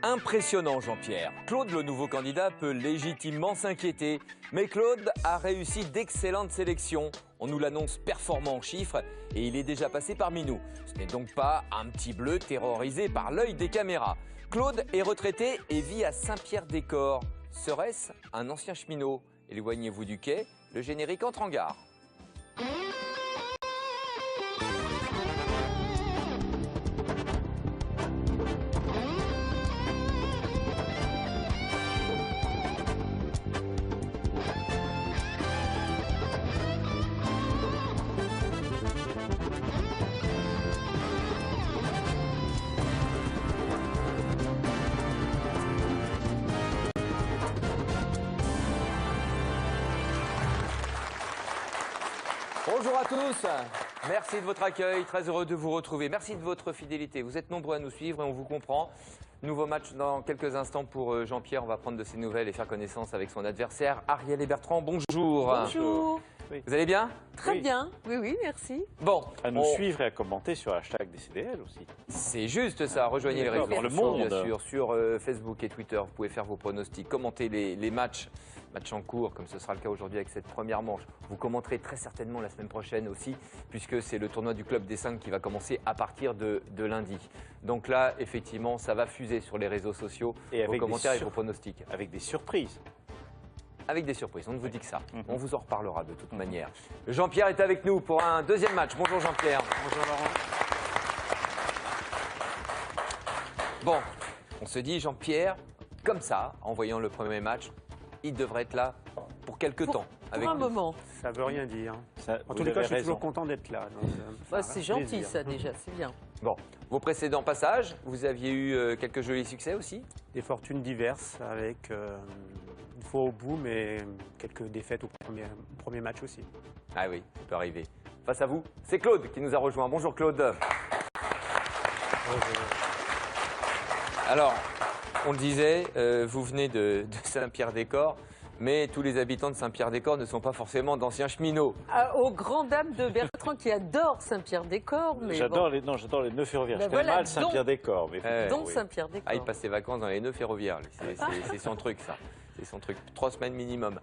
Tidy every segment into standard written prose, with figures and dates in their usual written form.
Impressionnant Jean-Pierre. Claude, le nouveau candidat, peut légitimement s'inquiéter. Mais Claude a réussi d'excellentes sélections. On nous l'annonce performant en chiffres et il est déjà passé parmi nous. Ce n'est donc pas un petit bleu terrorisé par l'œil des caméras. Claude est retraité et vit à Saint-Pierre-des-Corps. Serait-ce un ancien cheminot? Éloignez-vous du quai, le générique entre en gare. Bonjour à tous, merci de votre accueil, très heureux de vous retrouver. Merci de votre fidélité, vous êtes nombreux à nous suivre et on vous comprend. Nouveau match dans quelques instants pour Jean-Pierre, on va prendre de ses nouvelles et faire connaissance avec son adversaire Ariel et Bertrand. Bonjour. Bonjour. Oui. Vous allez bien? Très bien, oui, merci. Bon, À nous suivre et à commenter sur hashtag DCDL aussi. c'est juste ça, rejoignez les réseaux Dans le sociaux, monde. bien sûr, sur Facebook et Twitter, vous pouvez faire vos pronostics, commenter les matchs en cours, comme ce sera le cas aujourd'hui avec cette première manche. Vous commenterez très certainement la semaine prochaine aussi, puisque c'est le tournoi du Club des 5 qui va commencer à partir de lundi. Donc là, effectivement, ça va fuser sur les réseaux sociaux, Et vos avec commentaires et vos pronostics. Avec des surprises. Avec des surprises, on ne vous dit que ça. On vous en reparlera de toute manière. Jean-Pierre est avec nous pour un deuxième match. Bonjour Jean-Pierre. Bonjour Laurent. Bon, on se dit Jean-Pierre, comme ça, en voyant le premier match, il devrait être là pour quelques temps. Pour un nous. moment. Ça veut rien dire. Ça, En vous tous les cas, avez je suis toujours raison. content d'être là. donc, Bah, ça c'est fait gentil plaisir. ça déjà, c'est bien. Bon, vos précédents passages, vous aviez eu quelques jolis succès aussi. Des fortunes diverses avec une fois au bout, mais quelques défaites au premier match aussi. Ah oui, ça peut arriver. Face à vous, c'est Claude qui nous a rejoint. Bonjour Claude. Alors, on le disait, vous venez de Saint-Pierre-des-Corps, mais tous les habitants de Saint-Pierre-des-Corps ne sont pas forcément d'anciens cheminots. Aux grandes dames de Bertrand qui adore Saint-Pierre-des-Corps, mais J'adore bon, j'adore les nœuds ferroviaires. Ben Je connais voilà, mal Saint-Pierre-des-Corps. Mais dont oui. Saint-Pierre-des-Corps. Ah, il passe ses vacances dans les nœuds ferroviaires. lui. C'est son truc, ça. C'est son truc. 3 semaines minimum.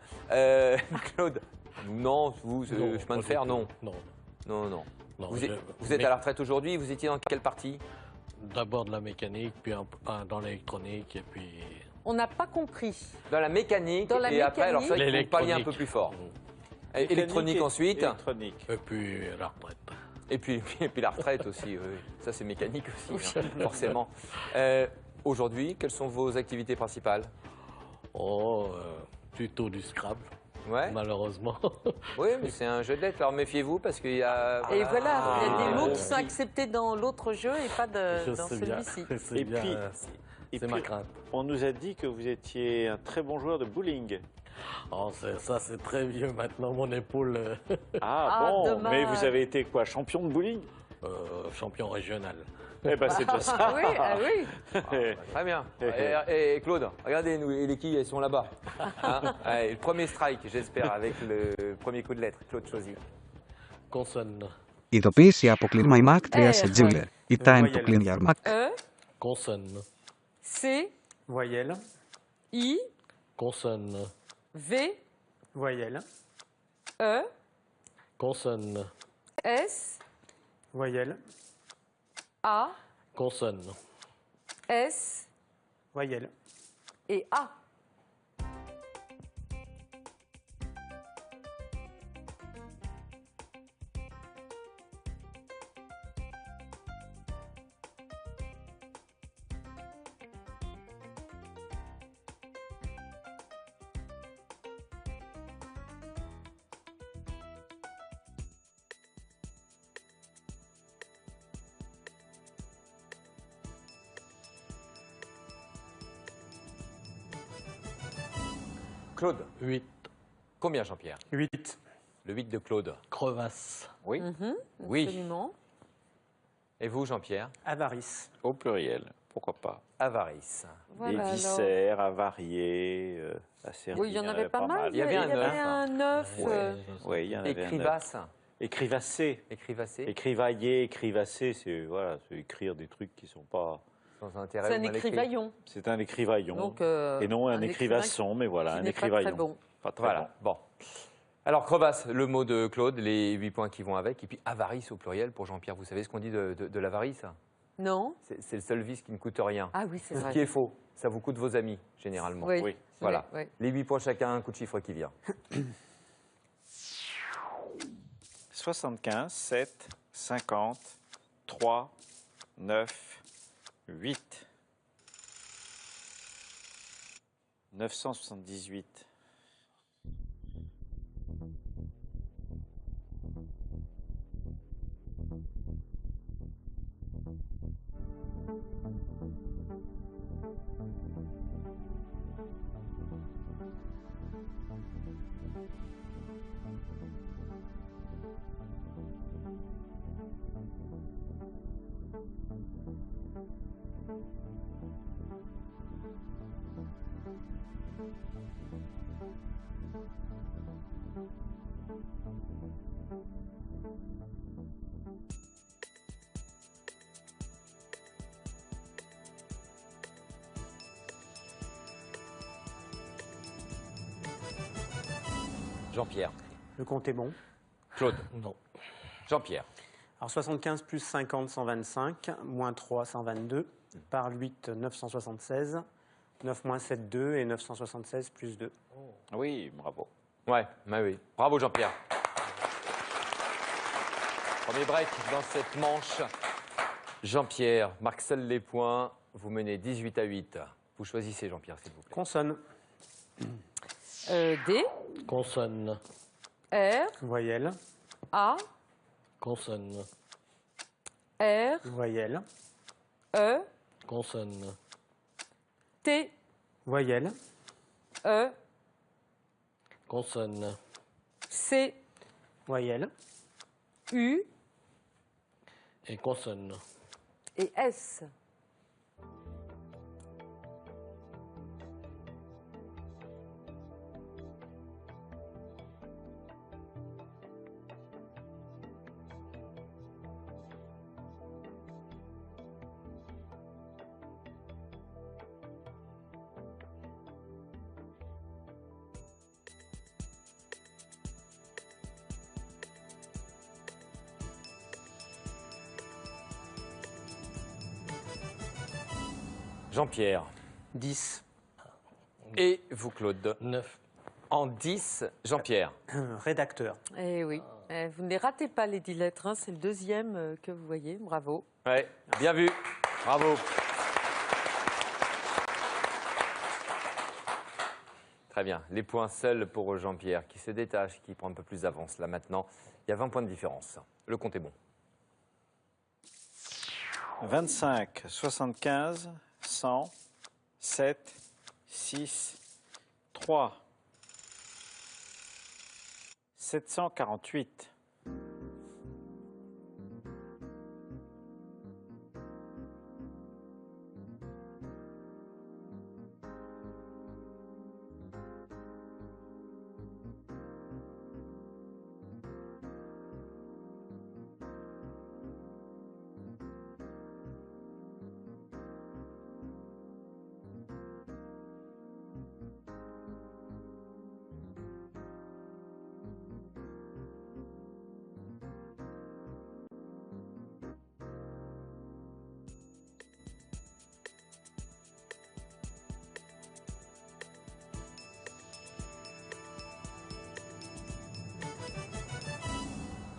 Claude, non, vous, chemin de fer, non. Non. Non. Non, Vous êtes à la retraite aujourd'hui, vous étiez dans quelle partie? D'abord de la mécanique, puis dans l'électronique, et puis... On n'a pas compris. Dans la mécanique, Dans la et après, alors ça, il faut L'électronique. parler un peu plus fort. Électronique ensuite, Électronique. Et puis la retraite. et puis la retraite aussi. Oui. Ça, c'est mécanique aussi, hein, forcément. Aujourd'hui, quelles sont vos activités principales? Oh, plutôt du Scrabble, Ouais. malheureusement. Oui, mais c'est un jeu de lettres, alors méfiez-vous parce qu'il y a... Et voilà, il y a des mots qui Ah. sont acceptés dans l'autre jeu et pas Je dans sais bien. celui-ci. C'est Et bien, puis- Et c'est puis, ma crainte. on nous a dit que vous étiez un très bon joueur de bowling. Oh, ça, c'est très vieux maintenant, mon épaule. Ah, Ah, bon, dommage. mais vous avez été quoi, champion de bowling? Champion régional. Eh ben c'est déjà ça. Oui, ah oui. Très bien. Et Claude, regardez, nous, les quilles, elles sont là-bas. Hein. Allez, le premier strike, j'espère, avec le premier coup de lettre. Claude choisit. Consonne. Ειδοποίηση αποκλίνημα η ΜΑΚ 3 σε Τζούλερ. Η time του κλείνει για ΜΑΚ. E, Consonne. C, Voyelle, I, Consonne. V, voyelle, E, Consonne. S, voyelle, A, Consonne. S voyelle. et A. Claude, 8. combien Jean-Pierre? 8. Le 8 de Claude. Crevasse. Oui. Oui. Absolument. Et vous, Jean-Pierre? Avarice. Au pluriel, pourquoi pas. Avarice. Voilà, Des alors. viscères avariés, assez Oui, il y en avait pas mal. Il y avait un œuf, un œuf. Oui, il y en avait un. Écrivasse. Écrivassé. Écrivassé. Écrivailler, écrivasser, c'est voilà, écrire des trucs qui sont pas Sans intérêt. C'est un ou mal écrit. écrivaillon. C'est un écrivaillon. Donc, et non un écrivain écrivasson, mais voilà, qui un n'est pas très écrivaillon. bon. Pas très Voilà, bon. Alors, crevasse, le mot de Claude, les 8 points qui vont avec. Et puis, avarice au pluriel pour Jean-Pierre. Vous savez ce qu'on dit de l'avarice? Non. C'est le seul vice qui ne coûte rien. Ah oui, c'est Ce vrai. qui est faux, ça vous coûte vos amis, généralement. Oui. Oui. Voilà. Oui, oui. Les 8 points chacun, un coup de chiffre qui vient. 75, 7, 50, 3, 9, 8. 978. Jean-Pierre. Le compte est bon. Claude. Non. Jean-Pierre. Alors 75 plus 50, 125, moins 3, 122, par 8, 976, 9 moins 7, 2, et 976 plus 2. Oui, bravo. Ouais, bah oui. Bravo Jean-Pierre. Premier break dans cette manche. Jean-Pierre marque seul les points. Vous menez 18 à 8. Vous choisissez Jean-Pierre, s'il vous plaît. Consonne, D, Consonne. R, voyelle, A, Consonne. R, voyelle, E, Consonne. T, voyelle, E, Consonne. C, voyelle, U Et consonne. et S. Jean-Pierre. 10, Et vous, Claude. 9. En 10, Jean-Pierre. rédacteur, Eh oui. Vous ne les ratez pas, les 10 lettres. Hein. C'est le deuxième que vous voyez. Bravo. Ouais, bien vu. Bravo. Très bien. Les points seuls pour Jean-Pierre qui se détache, qui prend un peu plus d'avance. Là maintenant, il y a 20 points de différence. Le compte est bon. 25, 75, 100, 7, 6, 3, 748.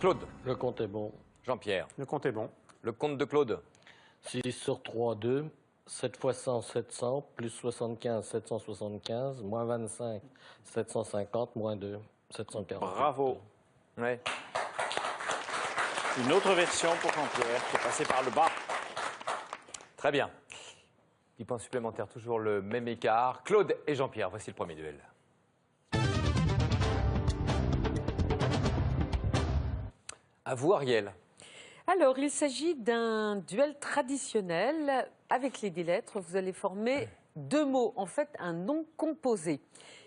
Claude. Le compte est bon. Jean-Pierre. le compte est bon. Le compte de Claude. 6 sur 3, 2. 7 fois 100, 700. Plus 75, 775. Moins 25, 750. Moins 2, 740. Bravo. Ouais. Une autre version pour Jean-Pierre qui est passé par le bas. Très bien. 10 points supplémentaires, toujours le même écart. Claude et Jean-Pierre, voici le premier duel. À vous, Ariel. Alors, il s'agit d'un duel traditionnel. Avec les 10 lettres, vous allez former 2 mots, en fait un nom composé.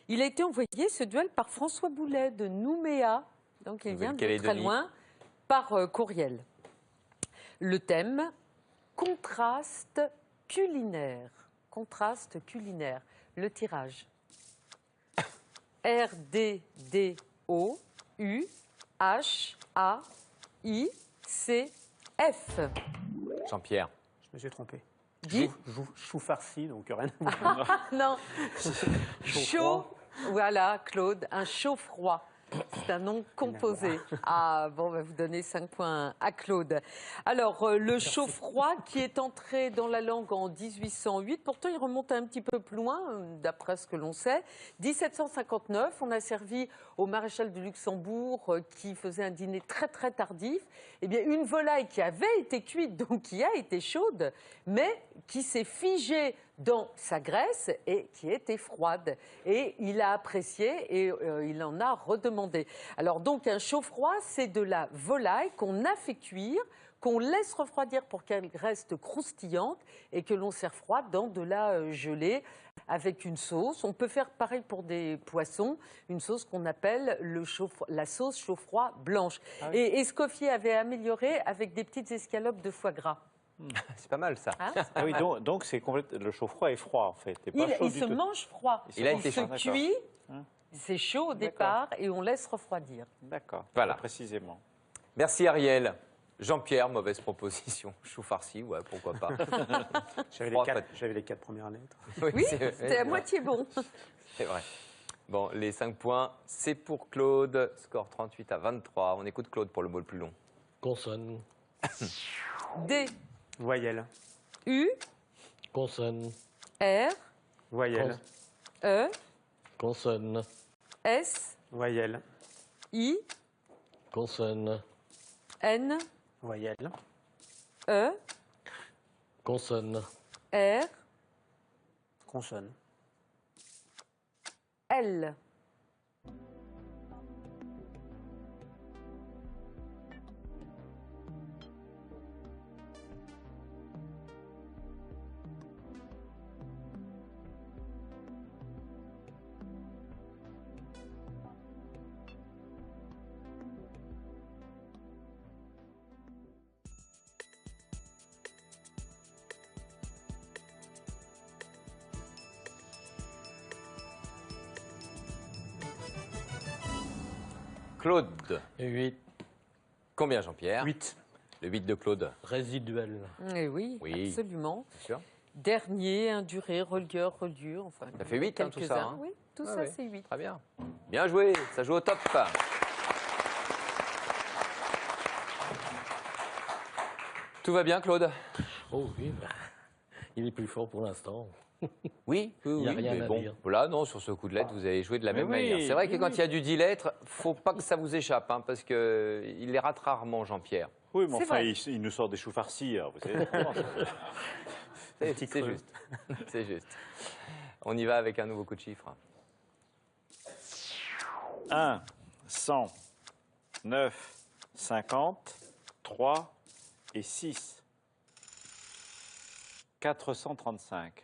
Il a été envoyé, ce duel, par François Boulet de Nouméa, donc il vient de très Nouvelle-Calédonie. loin, par courriel. Le thème, contraste culinaire. Contraste culinaire. Le tirage. R, D, D, O, U, H, A, I, C, F. Jean-Pierre. Je me suis trompé. Dis. Chou farci, donc rien à voir. Non. Chaud, Chaud. Voilà, Claude, un chaud-froid. C'est un nom composé. Ah, bon, vous donnez 5 points à Claude. Alors, le chaud-froid qui est entré dans la langue en 1808, pourtant il remonte un petit peu plus loin, d'après ce que l'on sait. 1759, on a servi au maréchal de Luxembourg qui faisait un dîner très très tardif, eh bien, une volaille qui avait été cuite, donc qui a été chaude, mais qui s'est figée dans sa graisse et qui était froide. Et il a apprécié et il en a redemandé. Alors donc un chaud-froid, c'est de la volaille qu'on a fait cuire, qu'on laisse refroidir pour qu'elle reste croustillante et que l'on sert froide dans de la gelée avec une sauce. On peut faire pareil pour des poissons, une sauce qu'on appelle la sauce chaud-froid blanche. Ah oui. Et Escoffier avait amélioré avec des petites escalopes de foie gras. C'est pas mal ça. Hein, Ah oui, donc c'est le chaud-froid est froid en fait. Il se mange froid. Il a été se cuit, c'est chaud au départ et on laisse refroidir. D'accord, voilà. Précisément. Merci Ariel. Jean-Pierre, mauvaise proposition. Chou farci, ouais, pourquoi pas. J'avais les 4 premières lettres. Oui, c'était à moitié bon. C'est vrai. Bon, les 5 points, c'est pour Claude. Score 38 à 23. On écoute Claude pour le mot le plus long. Consonne. D. Voyelle. U. Consonne. R. Voyelle. E. Consonne. S. Voyelle. I. Consonne. N. Voyelle. E. Consonne. R. Consonne. L. Claude. 8. Combien Jean-Pierre? 8. Le 8 de Claude. Résiduel. Eh oui, Oui. absolument. Bien sûr. Dernier, induré, relieur, reliure. Enfin, Ça fait 8, hein, tout ça, hein. Oui, tout Ah ça, oui. c'est 8. Très bien. Bien joué, ça joue au top. Tout va bien, Claude? Oh oui, il est plus fort pour l'instant. Oui, Il y a rien mais à bon, dire. voilà, non, sur ce coup de lettre, vous avez joué de la Mais même oui, manière. C'est vrai que oui, quand oui. il y a du 10 lettres, faut pas que ça vous échappe, hein, parce qu'il les rate rarement, Jean-Pierre. Oui, mais C'est enfin, vrai. il nous sort des choux farcis. Alors, vous savez, C'est juste. C'est juste. On y va avec un nouveau coup de chiffre. 1, 100, 9, 50, 3 et 6. 435.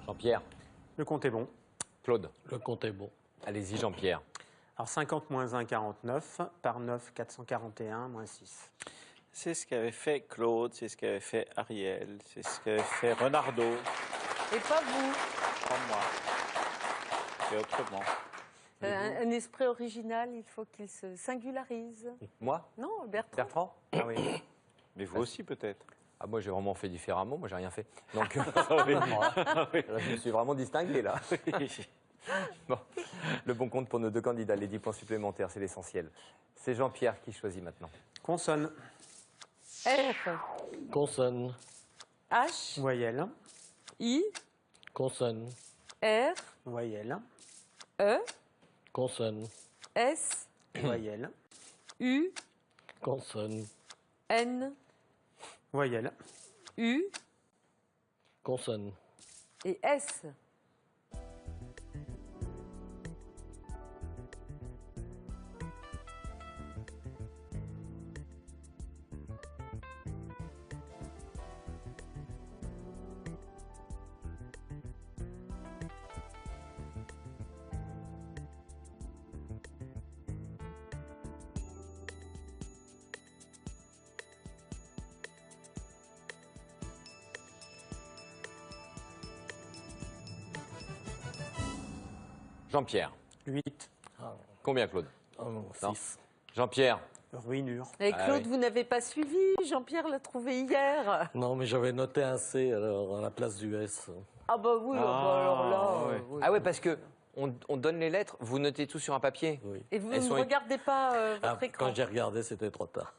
Jean-Pierre. Le compte est bon. Claude. Le compte est bon. Allez-y, Jean-Pierre. Alors 50 moins 1, 49. Par 9, 441, moins 6. C'est ce qu'avait fait Claude, c'est ce qu'avait fait Ariel, c'est ce qu'avait fait Renardo. Et pas vous. Pas moi. C'est autrement. Un esprit original, il faut qu'il se singularise. Moi? Non, Bertrand. Bertrand? Ah oui. Mais vous aussi peut-être. Ah, moi, j'ai vraiment fait différemment. Moi, j'ai rien fait. Donc, là, je me suis vraiment distingué, là. Bon, le bon compte pour nos deux candidats, les 10 points supplémentaires, c'est l'essentiel. C'est Jean-Pierre qui choisit maintenant. Consonne. R. Consonne. H, Voyelle. I, Consonne. R, Voyelle. E, Consonne. S, Voyelle. U, Consonne. N, Voyelle. U Consonne. et S. Jean-Pierre. 8. Combien, Claude? Non. 6. Jean-Pierre. Ruinure. Et Ah Claude, oui. vous n'avez pas suivi. Jean-Pierre l'a trouvé hier. Non, mais j'avais noté un C alors, à la place du S. Ah bah oui, alors là... ouais. oui. Ah ouais, parce que on donne les lettres, vous notez tout sur un papier. Oui. Et vous Elles ne sont- regardez pas votre écran. Quand j'ai regardé, c'était trop tard.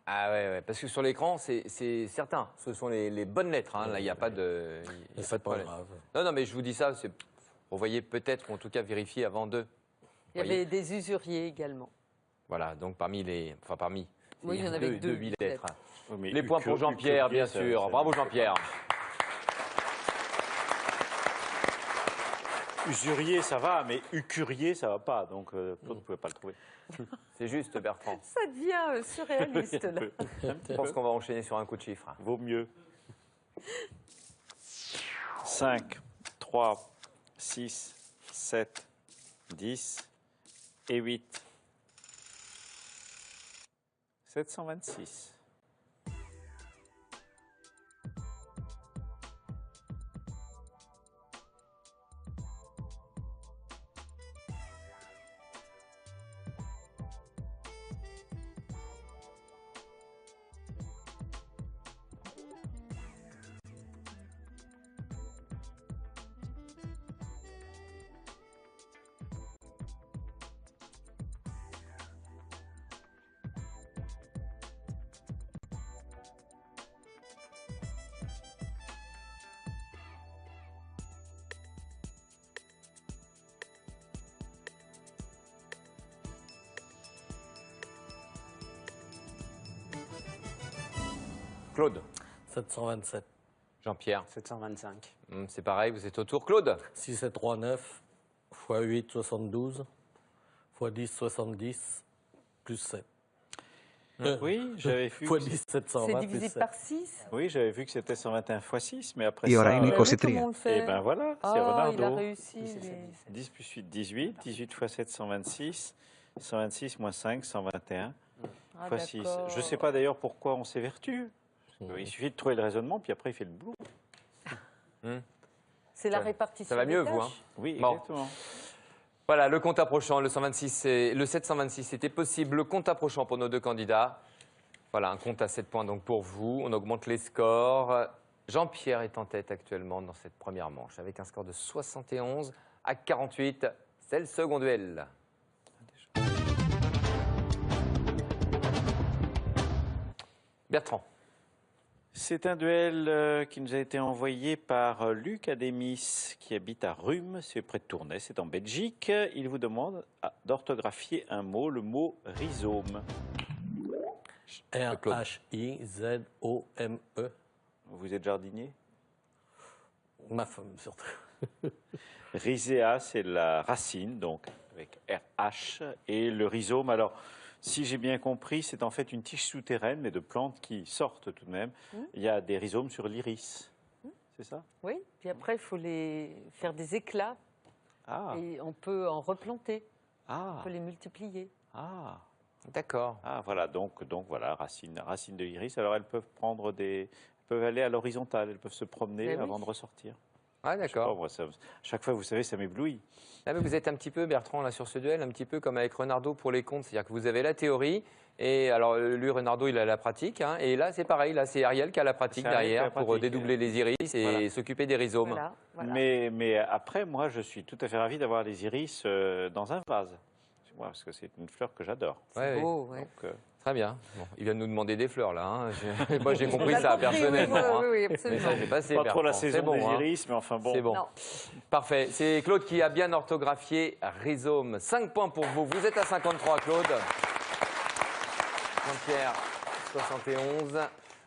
Ah ouais, parce que sur l'écran, c'est certain. Ce sont les bonnes lettres. Hein. Là, il n'y a pas de... il y a Mais pas c'est de pas problème. grave. Non, mais je vous dis ça, c'est pour voyez peut-être, ou en tout cas vérifier avant de. Il y avait des usuriers également. Voilà, donc parmi les... Enfin, parmi... Oui, il y en avait deux, 8 peut-être. lettres. Oui, mais Les points pour Jean-Pierre, bien sûr. Bravo, Jean-Pierre. Usurier, ça va, mais ucurier, ça va pas. Donc, Claude ne pouvait pas le trouver. C'est juste, Bertrand. Ça devient surréaliste, là. Je pense qu'on va enchaîner sur un coup de chiffre. Vaut mieux. 5, 3, 6, 7, 10 et 8. 726. Claude. 727. Jean-Pierre. 725. C'est pareil, vous êtes au tour. Claude. 6 7, 3, 9. x 8, 72. x 10, 70. Plus 7. Oui, j'avais vu. x 10, 720. C'est plus divisé 7. par 6. Oui, j'avais vu que c'était 121 x 6, mais après Η ώρα ça. είναι Vous savez 23. comment on le fait? Et ben voilà, c'est Ah, il a Renardo. réussi. mais- 10 plus 8, 18. 18 x 7, 126. 126 moins 5, 121 Ah, x 6. d'accord. Je ne sais pas d'ailleurs pourquoi on s'évertue. Il suffit de trouver le raisonnement, puis après il fait le boulot. C'est la répartition. Ça va des mieux, vous, tâches. hein? Oui, Bon. exactement. Voilà, le compte approchant, le 126 et le 726, c'était possible. Le compte approchant pour nos deux candidats. Voilà, un compte à 7 points donc pour vous. On augmente les scores. Jean-Pierre est en tête actuellement dans cette première manche avec un score de 71 à 48. C'est le second duel. Bertrand. C'est un duel qui nous a été envoyé par Luc Adémis, qui habite à Rhume, c'est près de Tournai, c'est en Belgique. Il vous demande d'orthographier un mot, le mot rhizome. R-H-I-Z-O-M-E. Vous êtes jardinier? Ma femme, surtout. Rhizéa, c'est la racine, donc avec RH. Et le rhizome, alors, si j'ai bien compris, c'est en fait une tige souterraine, mais de plantes qui sortent tout de même. Il y a des rhizomes sur l'iris. C'est ça? Oui, puis après, il faut les faire des éclats Ah, et on peut en replanter. On ah, peut les multiplier. ah. D'accord. Ah, voilà, donc voilà, racine de l'iris. Alors, elles peuvent peuvent aller à l'horizontale, elles peuvent se promener Ben oui. avant de ressortir. Ah, Je sais pas, d'accord. moi, chaque fois, vous savez, ça m'éblouit. Ah, mais vous êtes un petit peu, Bertrand, là, sur ce duel, un petit peu comme avec Renardo pour les comptes. C'est-à-dire que vous avez la théorie, et alors lui, Renardo, il a la pratique. Hein, et là, c'est pareil, là, c'est Ariel qui a la pratique C'est Ariel qui a derrière la pour pratique. dédoubler les iris et Voilà. s'occuper des rhizomes. Voilà, voilà. Mais après, moi, je suis tout à fait ravi d'avoir les iris dans un vase. Moi, parce que c'est une fleur que j'adore. Ouais, ouais. Beau, ouais. Donc, Très bien. Bon, il vient de nous demander des fleurs, là. Hein. Moi, j'ai compris On a ça, compris, personnellement. oui, oui, hein. absolument. Mais ça, j'ai passé. Pas trop la Bertrand. C'est saison bon, des hein. iris, mais enfin bon. C'est bon. Non. Parfait. C'est Claude qui a bien orthographié rhizome. 5 points pour vous. Vous êtes à 53, Claude. Jean-Pierre, 71.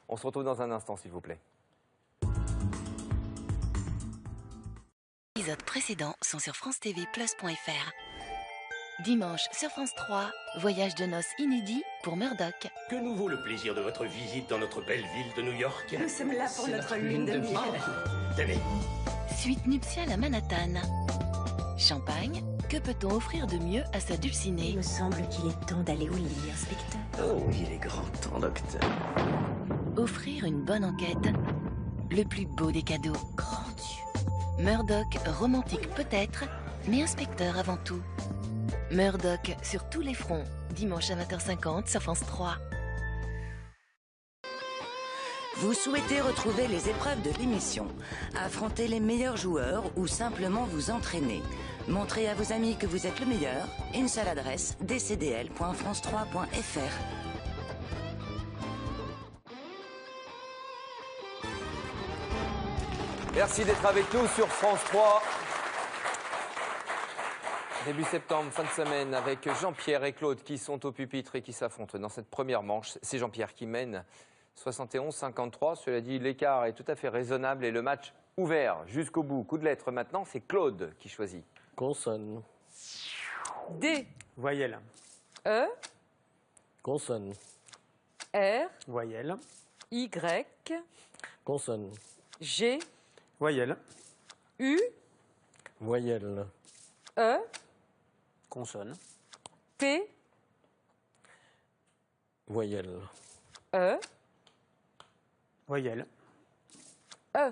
On se retrouve dans un instant, s'il vous plaît. Les épisodes précédents sont sur francetv+.fr. Dimanche sur France 3, voyage de noces inédit pour Murdoch. Que nous vaut le plaisir de votre visite dans notre belle ville de New York? Nous sommes là pour notre lune de miel. Tenez. Suite nuptiale à Manhattan. Champagne, que peut-on offrir de mieux à sa Il dulcinée? me semble qu'il est temps d'aller au lit, inspecteur. Oh, il est grand temps, docteur. Offrir une bonne enquête. Le plus beau des cadeaux. Grand Dieu. Murdoch, romantique peut-être, mais inspecteur avant tout. Murdoch sur tous les fronts, dimanche à 20h50 sur France 3. Vous souhaitez retrouver les épreuves de l'émission, affronter les meilleurs joueurs ou simplement vous entraîner. Montrez à vos amis que vous êtes le meilleur. Une seule adresse, dcdl.france3.fr. Merci d'être avec nous sur France 3. Début septembre, fin de semaine, avec Jean-Pierre et Claude qui sont au pupitre et qui s'affrontent dans cette première manche. C'est Jean-Pierre qui mène 71-53. Cela dit, l'écart est tout à fait raisonnable et le match ouvert jusqu'au bout. Coup de lettre maintenant, c'est Claude qui choisit. Consonne. D, Voyelle. E, Consonne. R, Voyelle. Y, Consonne. G, Voyelle. U, Voyelle. E, Consonne. T, Voyelle. E, Voyelle. E.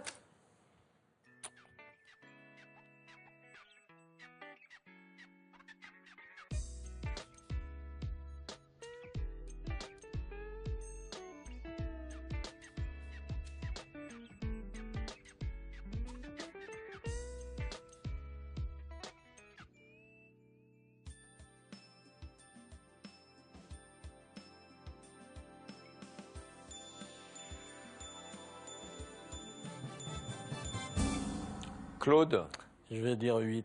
Claude, Je vais dire 8.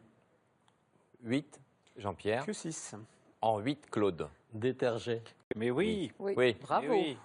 8. Jean-Pierre. Q6. En 8, Claude. Détergé. Mais oui. Oui. Bravo. Mais oui.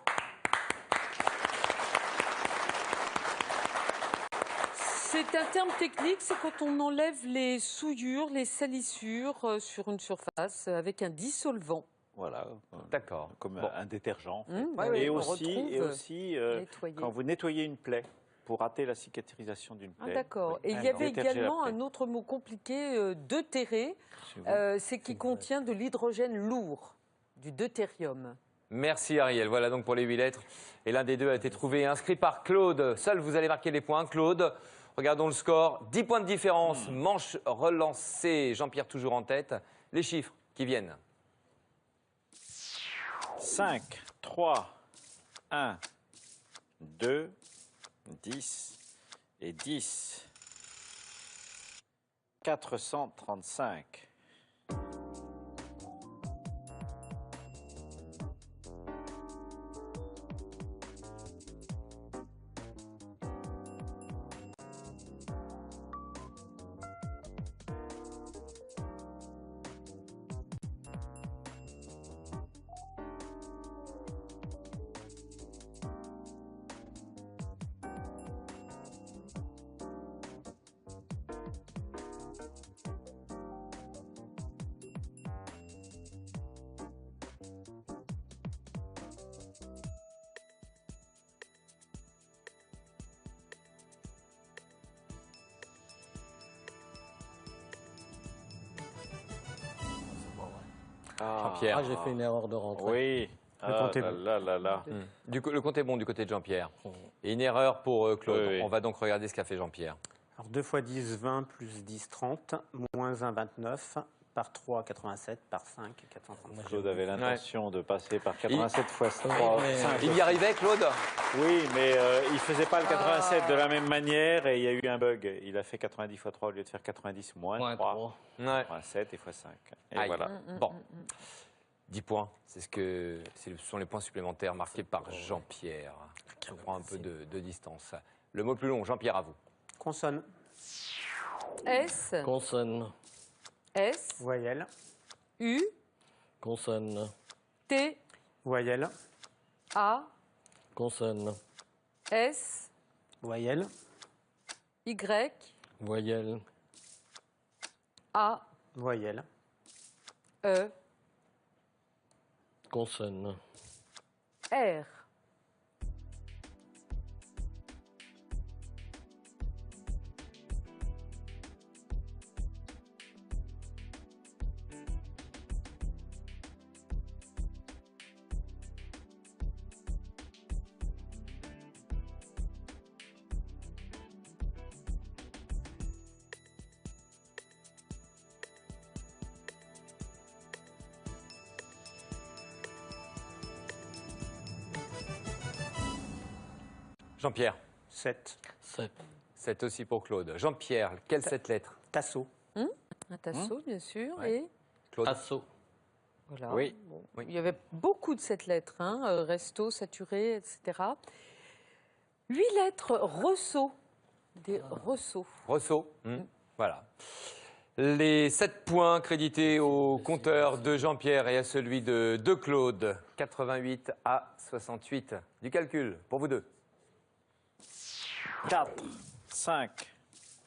C'est un terme technique, c'est quand on enlève les souillures, les salissures sur une surface avec un dissolvant. Voilà. D'accord. Comme Bon. un détergent. Ouais, Et on aussi, retrouve nettoyer. quand vous nettoyez une plaie, pour rater la cicatrisation d'une Ah, plaie. d'accord. oui, Et il y avait déterger la également plaie. un autre mot compliqué, deutéré, Chez vous. c'est qui contient de l'hydrogène lourd, du deutérium. Merci Ariel. Voilà donc pour les 8 lettres. Et l'un des deux a été trouvé et inscrit par Claude. Seul, vous allez marquer les points. Claude, regardons le score. 10 points de différence. Manche relancée. Jean-Pierre toujours en tête. Les chiffres qui viennent. 5, 3, 1, 2, 10 et 10. 435. Jean-Pierre. Ah, j'ai fait une erreur de rentrée. Oui. Le compte est bon. Là. Le compte est bon du côté de Jean-Pierre. Et une erreur pour Claude. Oui. On va donc regarder ce qu'a fait Jean-Pierre. Alors 2 x 10, 20, plus 10, 30, moins 1, 29, par 3, 87, par 5, 435. Claude avait l'intention de passer par 87 fois 3. mais- 5. Il y arrivait, Claude? Oui, mais il ne faisait pas le 87 de la même manière et il y a eu un bug. Il a fait 90 fois 3 au lieu de faire 90 moins 3. Moins 3. Ouais. Moins 7 et fois 5. Et Aïe. voilà. Bon. 10 points. Ce sont les points supplémentaires marqués par Jean-Pierre. On prend un peu de distance. Le mot le plus long, Jean-Pierre, à vous. Consonne. S. Consonne. S. Voyelle. U. Consonne. T. Voyelle. A. Consonne. S. Voyelle. Y. Voyelle. A. Voyelle. E. Consonne. R. Jean-Pierre. 7. 7. 7 aussi pour Claude. Jean-Pierre, quelle 7 lettres? Tasseau. Un tasseau, bien sûr. Ouais. Et Claude. Assaut. voilà. Oui. Bon. Oui. Il y avait beaucoup de cette lettre, hein, resto, saturé, etc. 8 lettres, ressaut. Des ressauts. Rousseau. Voilà. Les 7 points crédités au compteur de Jean-Pierre et à celui de Claude. 88 à 68. Du calcul pour vous deux. 4, 5,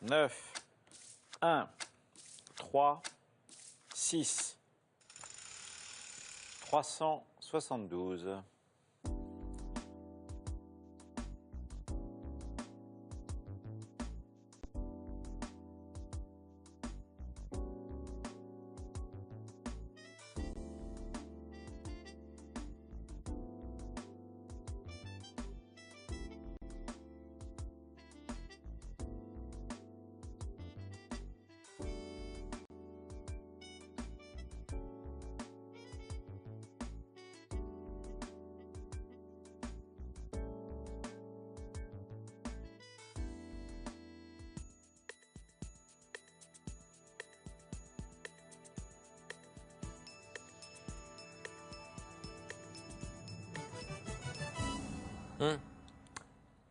9, 1, 3, 6, 372.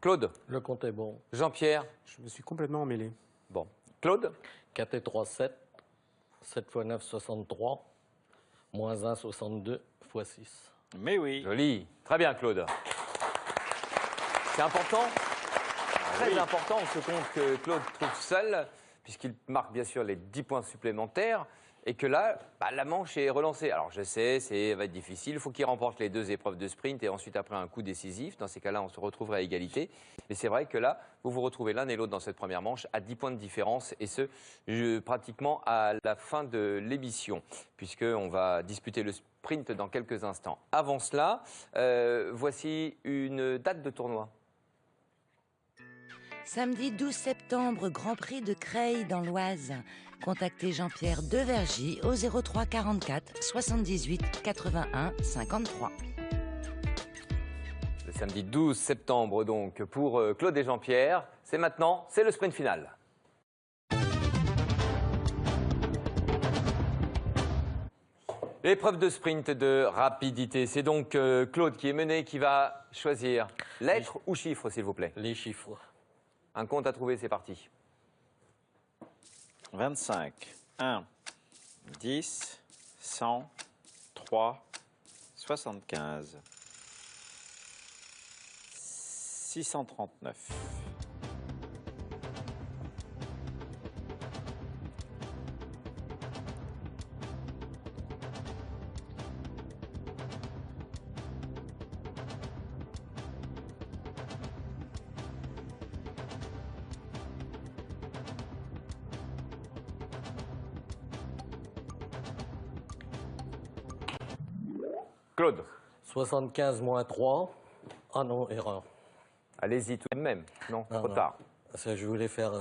Claude. Le compte est bon. Jean-Pierre. Je me suis complètement emmêlé. Bon. Claude. 4 et 3, 7. 7 x 9, 63. Moins 1, 62. X 6. Mais oui. Joli. Très bien, Claude. C'est important. Très important ce compte que Claude trouve seul, puisqu'il marque bien sûr les 10 points supplémentaires. Et que là, la manche est relancée. Alors je sais, ça va être difficile. Il faut qu'il remporte les 2 épreuves de sprint et ensuite après un coup décisif. Dans ces cas-là, on se retrouverait à égalité. Mais c'est vrai que là, vous vous retrouvez l'un et l'autre dans cette première manche à 10 points de différence. Et ce, pratiquement à la fin de l'émission, puisqu'on va disputer le sprint dans quelques instants. Avant cela, voici une date de tournoi. Samedi 12 septembre, Grand Prix de Creil dans l'Oise. Contactez Jean-Pierre Devergy au 03 44 78 81 53. Le samedi 12 septembre, donc, pour Claude et Jean-Pierre. C'est maintenant, c'est le sprint final. L'épreuve de sprint de rapidité. C'est donc Claude qui est mené, qui va choisir lettre ou chiffre, s'il vous plaît. Les chiffres. Un compte à trouver, c'est parti. 25, 1, 10, 100, 3, 75, 639. Claude. 75 moins 3. Ah non, erreur. Allez-y tout de même. Non, Non, trop non. tard. Parce que je voulais faire...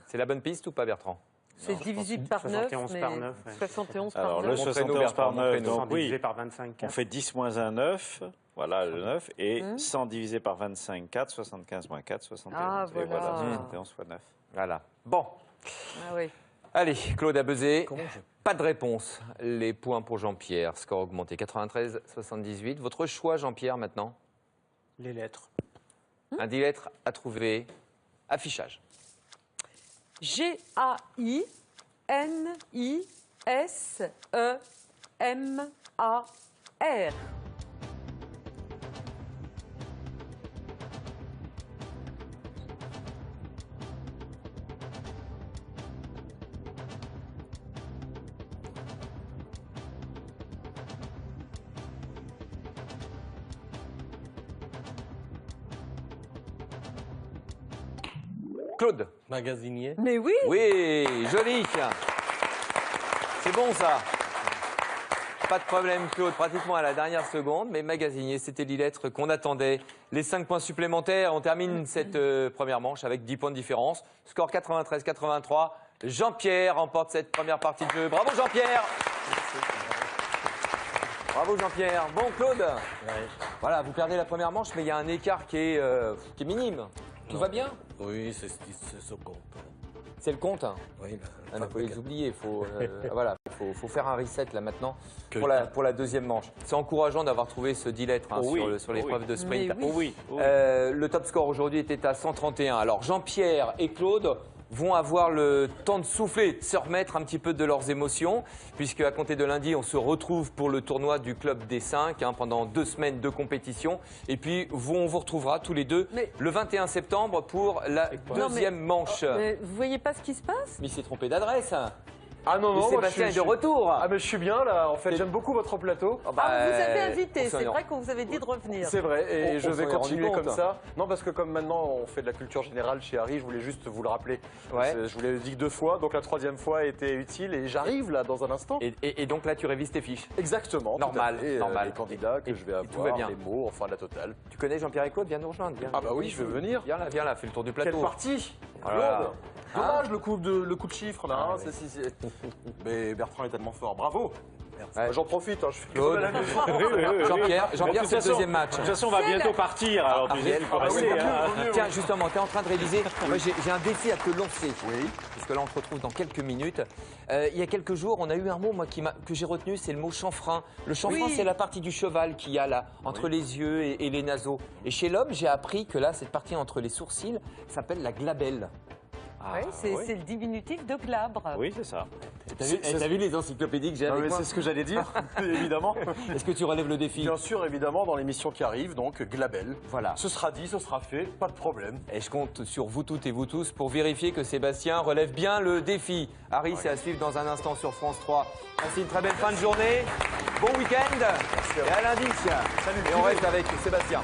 C'est la bonne piste ou pas, Bertrand? C'est divisible par 9, 71 mais par 9, ouais. 71 par Alors 9. le 71 par 9, donc divisé oui, par 25. on fait 10 moins 1, 9, voilà le 9, et 100 divisé par 25, 4, 75 moins 4, 71. Ah, Et voilà. voilà, 71 fois 9. Voilà. Bon. Ah oui. Allez, Claude a buzzé. Pas de réponse. Les points pour Jean-Pierre. Score augmenté 93-78. Votre choix, Jean-Pierre, maintenant? Les lettres. Un 10 lettres à trouver. Affichage. G-A-I-N-I-S-E-M-A-R. Claude. Magasinier. Mais oui. Oui, joli. C'est bon ça. Pas de problème, Claude, pratiquement à la dernière seconde, mais magasinier, c'était 10 lettres qu'on attendait. Les 5 points supplémentaires, on termine cette première manche avec 10 points de différence. Score 93-83. Jean-Pierre remporte cette première partie de jeu. Bravo Jean-Pierre. Bravo Jean-Pierre. Bon Claude. Voilà, vous perdez la première manche, mais il y a un écart qui est minime. Tout va bien? Oui, c'est ce compte. C'est le compte? Oui, il ne faut les oublier. Il faut, voilà, faut faire un reset là maintenant pour la deuxième manche. C'est encourageant d'avoir trouvé ce 10 lettres sur l'épreuve de sprint. Le top score aujourd'hui était à 131. Alors Jean-Pierre et Claude vont avoir le temps de souffler, de se remettre un petit peu de leurs émotions, puisque à compter de lundi, on se retrouve pour le tournoi du Club des 5 pendant 2 semaines de compétition. Et puis, on vous retrouvera tous les deux le 21 septembre pour la deuxième manche. Mais vous voyez pas ce qui se passe? Mais il s'est trompé d'adresse. Ah non, non, Sébastien est de retour. Ah mais je suis bien là, en fait j'aime beaucoup votre plateau. Vous avez invité, c'est vrai qu'on vous avait dit de revenir. C'est vrai, et je vais continuer comme ça. Non, parce que comme maintenant on fait de la culture générale chez Harry, je voulais juste vous le rappeler. Je vous l'ai dit 2 fois, donc la 3e fois était utile et j'arrive là dans un instant. Et donc là tu révises tes fiches. Exactement. Normal, normal. Les candidats que je vais tout va avoir, bien. les mots, enfin la totale. Tu connais Jean-Pierre et Claude? Viens nous rejoindre. Ah bah oui, je veux venir. Viens là, fais le tour du plateau. Quelle partie? Voilà. Dommage le coup de chiffre là. Mais Bertrand est tellement fort. Bravo. J'en profite, je fais Claude. Jean-Pierre, c'est le deuxième match. De toute façon, on va bientôt partir. Alors, tiens, justement, tu es en train de réviser. Moi, j'ai un défi à te lancer. Oui. Parce que là, on se retrouve dans quelques minutes. Il y a quelques jours, on a eu un mot que j'ai retenu, c'est le mot chanfrein. Le chanfrein, c'est la partie du cheval qu'il y a là, entre les yeux et les naseaux. Et chez l'homme, j'ai appris que là, cette partie entre les sourcils s'appelle la glabelle. C'est le diminutif de glabre. Oui, c'est ça. T'as vu les encyclopédies que j'ai avec moi? C'est ce que j'allais dire, évidemment. Est-ce que tu relèves le défi? Bien sûr, évidemment, dans l'émission qui arrive, donc glabelle. Voilà. Ce sera dit, ce sera fait, pas de problème. Et je compte sur vous toutes et vous tous pour vérifier que Sébastien relève bien le défi. Harry, c'est à suivre dans un instant sur France 3. Passez une très belle fin de journée. Bon week-end. Et à lundi. Salut. Et on reste avec Sébastien.